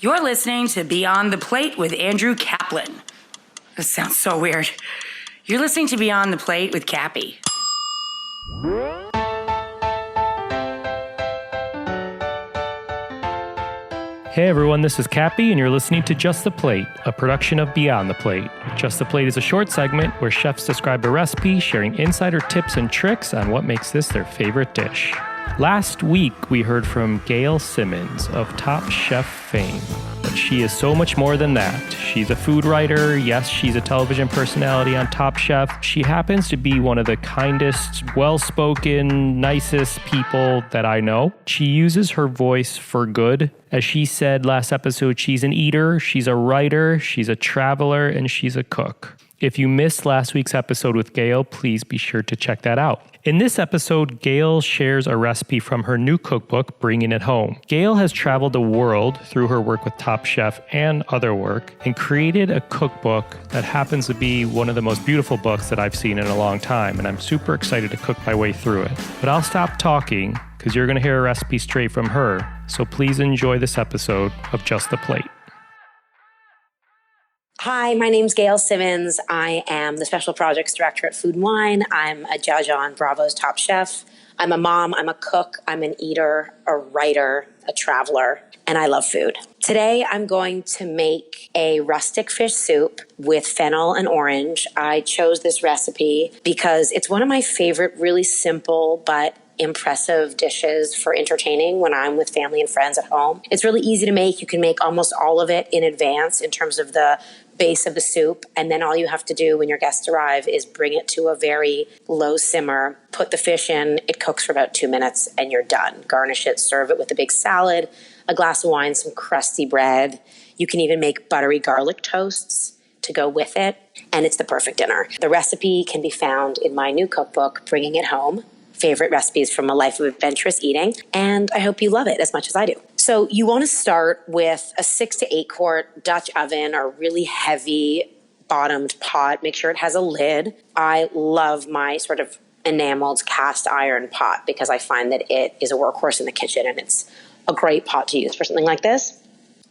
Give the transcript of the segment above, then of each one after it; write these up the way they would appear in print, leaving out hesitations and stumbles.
You're listening to Beyond the Plate with Andrew Kaplan. This sounds so weird. You're listening to Beyond the Plate with Cappy. Hey everyone, this is Cappy, and you're listening to Just the Plate, a production of Beyond the Plate. Just the Plate is a short segment where chefs describe a recipe, sharing insider tips and tricks on what makes this their favorite dish. Last week, we heard from Gail Simmons of Top Chef fame, but she is so much more than that. She's a food writer. Yes, she's a television personality on Top Chef. She happens to be one of the kindest, well-spoken, nicest people that I know. She uses her voice for good. As she said last episode, she's an eater, she's a writer, she's a traveler, and she's a cook. If you missed last week's episode with Gail, please be sure to check that out. In this episode, Gail shares a recipe from her new cookbook, Bringing It Home. Gail has traveled the world through her work with Top Chef and other work and created a cookbook that happens to be one of the most beautiful books that I've seen in a long time, and I'm super excited to cook my way through it. But I'll stop talking because you're going to hear a recipe straight from her, so please enjoy this episode of Just the Plate. Hi, my name's Gail Simmons. I am the Special Projects Director at Food & Wine. I'm a judge on Bravo's Top Chef. I'm a mom, I'm a cook, I'm an eater, a writer, a traveler, and I love food. Today, I'm going to make a rustic fish soup with fennel and orange. I chose this recipe because it's one of my favorite, really simple but impressive dishes for entertaining when I'm with family and friends at home. It's really easy to make. You can make almost all of it in advance in terms of the base of the soup, and then all you have to do when your guests arrive is bring it to a very low simmer, put the fish in, it cooks for about 2 minutes, and you're done. Garnish it, serve it with a big salad, a glass of wine, some crusty bread. You can even make buttery garlic toasts to go with it, and it's the perfect dinner. The recipe can be found in my new cookbook, Bringing It Home, favorite recipes from A Life of Adventurous Eating, and I hope you love it as much as I do. So you want to start with a 6 to 8 quart Dutch oven or really heavy bottomed pot. Make sure it has a lid. I love my sort of enameled cast iron pot because I find that it is a workhorse in the kitchen and it's a great pot to use for something like this.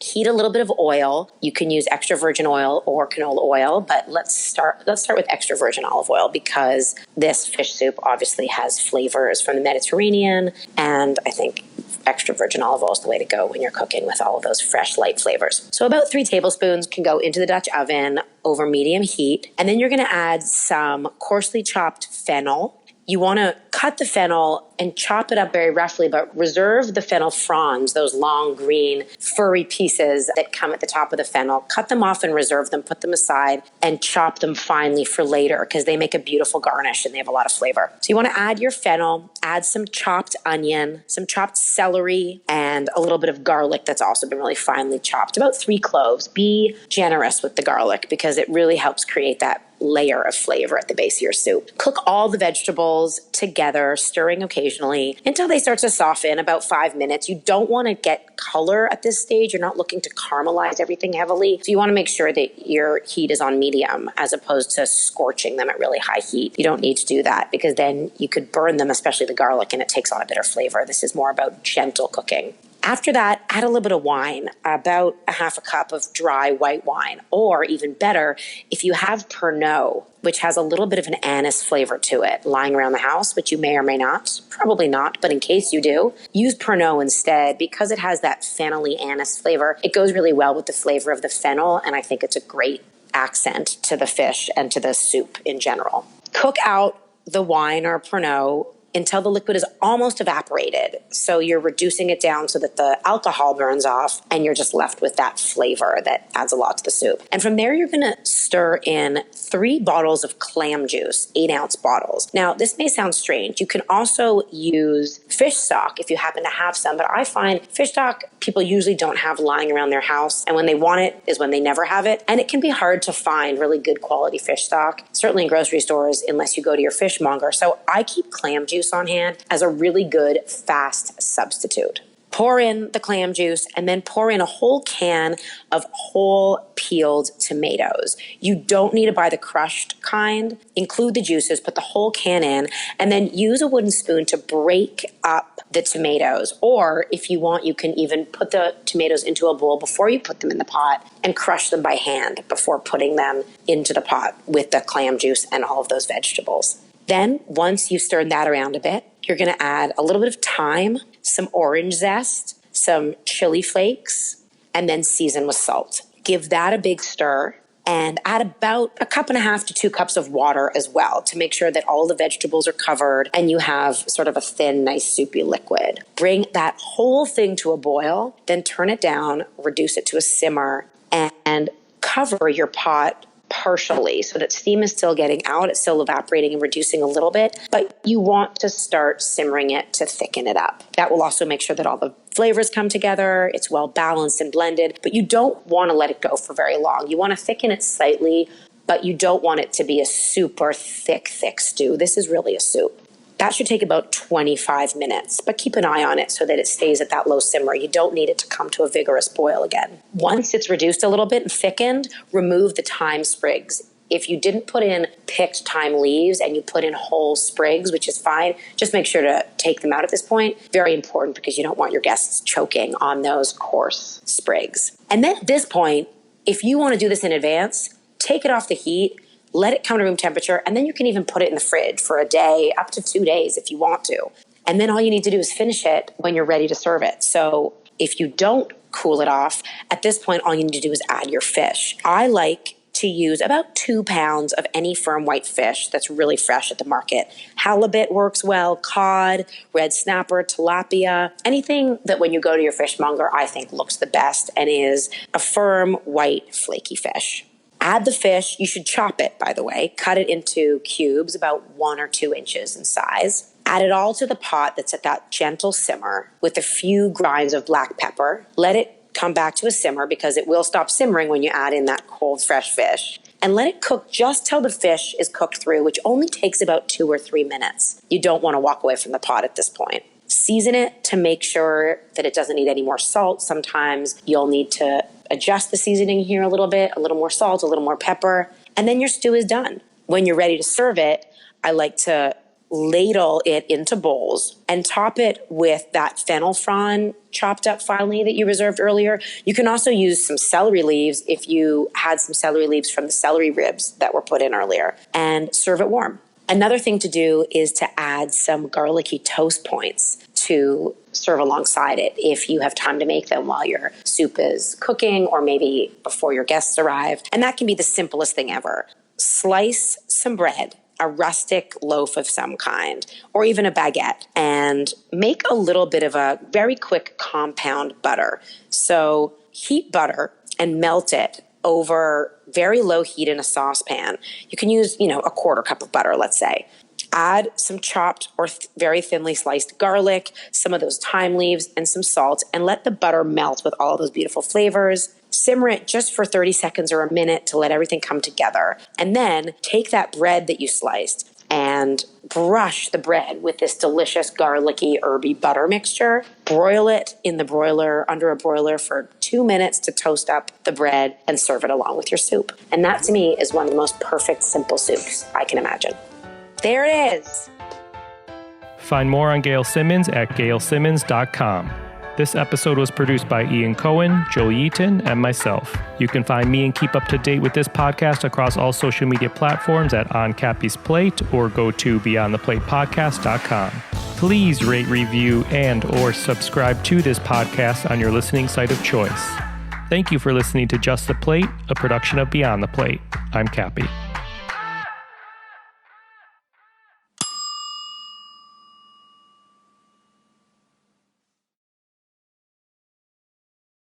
Heat a little bit of oil. You can use extra virgin oil or canola oil, but let's start with extra virgin olive oil because this fish soup obviously has flavors from the Mediterranean, and I think extra virgin olive oil is the way to go when you're cooking with all of those fresh, light flavors. So about 3 tablespoons can go into the Dutch oven over medium heat, and then you're going to add some coarsely chopped fennel. You want to cut the fennel and chop it up very roughly, but reserve the fennel fronds, those long, green, furry pieces that come at the top of the fennel. Cut them off and reserve them, put them aside, and chop them finely for later because they make a beautiful garnish and they have a lot of flavor. So you want to add your fennel, add some chopped onion, some chopped celery, and a little bit of garlic that's also been really finely chopped, about 3 cloves. Be generous with the garlic because it really helps create that layer of flavor at the base of your soup. Cook all the vegetables together, stirring occasionally until they start to soften, about 5 minutes. You don't want to get color at this stage. You're not looking to caramelize everything heavily. So you want to make sure that your heat is on medium as opposed to scorching them at really high heat. You don't need to do that because then you could burn them, especially the garlic, and it takes on a bitter flavor. This is more about gentle cooking. After that, add a little bit of wine, about a half a cup of dry white wine, or even better, if you have Pernod, which has a little bit of an anise flavor to it, lying around the house, which you may or may not, probably not, but in case you do, use Pernod instead because it has that fennel-y anise flavor. It goes really well with the flavor of the fennel, and I think it's a great accent to the fish and to the soup in general. Cook out the wine or Pernod until the liquid is almost evaporated. So you're reducing it down so that the alcohol burns off and you're just left with that flavor that adds a lot to the soup. And from there, you're going to stir in 3 bottles of clam juice, 8-ounce bottles. Now, this may sound strange. You can also use fish stock if you happen to have some, but I find fish stock people usually don't have lying around their house. And when they want it is when they never have it. And it can be hard to find really good quality fish stock, certainly in grocery stores, unless you go to your fishmonger. So I keep clam juice on hand as a really good fast substitute. Pour in the clam juice and then pour in a whole can of whole peeled tomatoes. You don't need to buy the crushed kind. Include the juices, put the whole can in, and then use a wooden spoon to break up the tomatoes. Or if you want, you can even put the tomatoes into a bowl before you put them in the pot and crush them by hand before putting them into the pot with the clam juice and all of those vegetables. Then, once you've stirred that around a bit, you're going to add a little bit of thyme, some orange zest, some chili flakes, and then season with salt. Give that a big stir and add about 1.5 cups to 2 cups of water as well to make sure that all the vegetables are covered and you have sort of a thin, nice soupy liquid. Bring that whole thing to a boil, then turn it down, reduce it to a simmer, and cover your pot partially so that steam is still getting out. It's still evaporating and reducing a little bit, but you want to start simmering it to thicken it up. That will also make sure that all the flavors come together. It's well balanced and blended, but you don't want to let it go for very long. You want to thicken it slightly, but you don't want it to be a super thick stew. This is really a soup. That should take about 25 minutes, but keep an eye on it so that it stays at that low simmer. You don't need it to come to a vigorous boil again. Once it's reduced a little bit and thickened, remove the thyme sprigs. If you didn't put in picked thyme leaves and you put in whole sprigs, which is fine, just make sure to take them out at this point. Very important because you don't want your guests choking on those coarse sprigs. And then at this point, if you want to do this in advance, take it off the heat, let it come to room temperature, and then you can even put it in the fridge for a day, up to 2 days if you want to. And then all you need to do is finish it when you're ready to serve it. So if you don't cool it off, at this point, all you need to do is add your fish. I like to use about 2 pounds of any firm white fish that's really fresh at the market. Halibut works well, cod, red snapper, tilapia, anything that when you go to your fishmonger, I think looks the best and is a firm, white, flaky fish. Add the fish. You should chop it, by the way. Cut it into cubes about 1 or 2 inches in size. Add it all to the pot that's at that gentle simmer with a few grinds of black pepper. Let it come back to a simmer because it will stop simmering when you add in that cold, fresh fish. And let it cook just till the fish is cooked through, which only takes about 2 or 3 minutes. You don't want to walk away from the pot at this point. Season it to make sure that it doesn't need any more salt. Sometimes you'll need to adjust the seasoning here a little bit, a little more salt, a little more pepper, and then your stew is done. When you're ready to serve it, I like to ladle it into bowls and top it with that fennel frond chopped up finely that you reserved earlier. You can also use some celery leaves if you had some celery leaves from the celery ribs that were put in earlier, and serve it warm. Another thing to do is to add some garlicky toast points to serve alongside it if you have time to make them while your soup is cooking or maybe before your guests arrive. And that can be the simplest thing ever. Slice some bread, a rustic loaf of some kind, or even a baguette, and make a little bit of a very quick compound butter. So heat butter and melt it over very low heat in a saucepan. You can use, a 1/4 cup of butter, let's say. Add some chopped or very thinly sliced garlic, some of those thyme leaves, and some salt, and let the butter melt with all of those beautiful flavors. Simmer it just for 30 seconds or a minute to let everything come together. And then take that bread that you sliced and brush the bread with this delicious garlicky, herby butter mixture. Broil it in the broiler, under a broiler for 2 minutes to toast up the bread and serve it along with your soup. And that to me is one of the most perfect simple soups I can imagine. There it is. Find more on Gail Simmons at gailsimmons.com. This episode was produced by Ian Cohen, Joey Eaton, and myself. You can find me and keep up to date with this podcast across all social media platforms at On Cappy's Plate or go to beyondtheplatepodcast.com. Please rate, review, and or subscribe to this podcast on your listening site of choice. Thank you for listening to Just the Plate, a production of Beyond the Plate. I'm Cappy.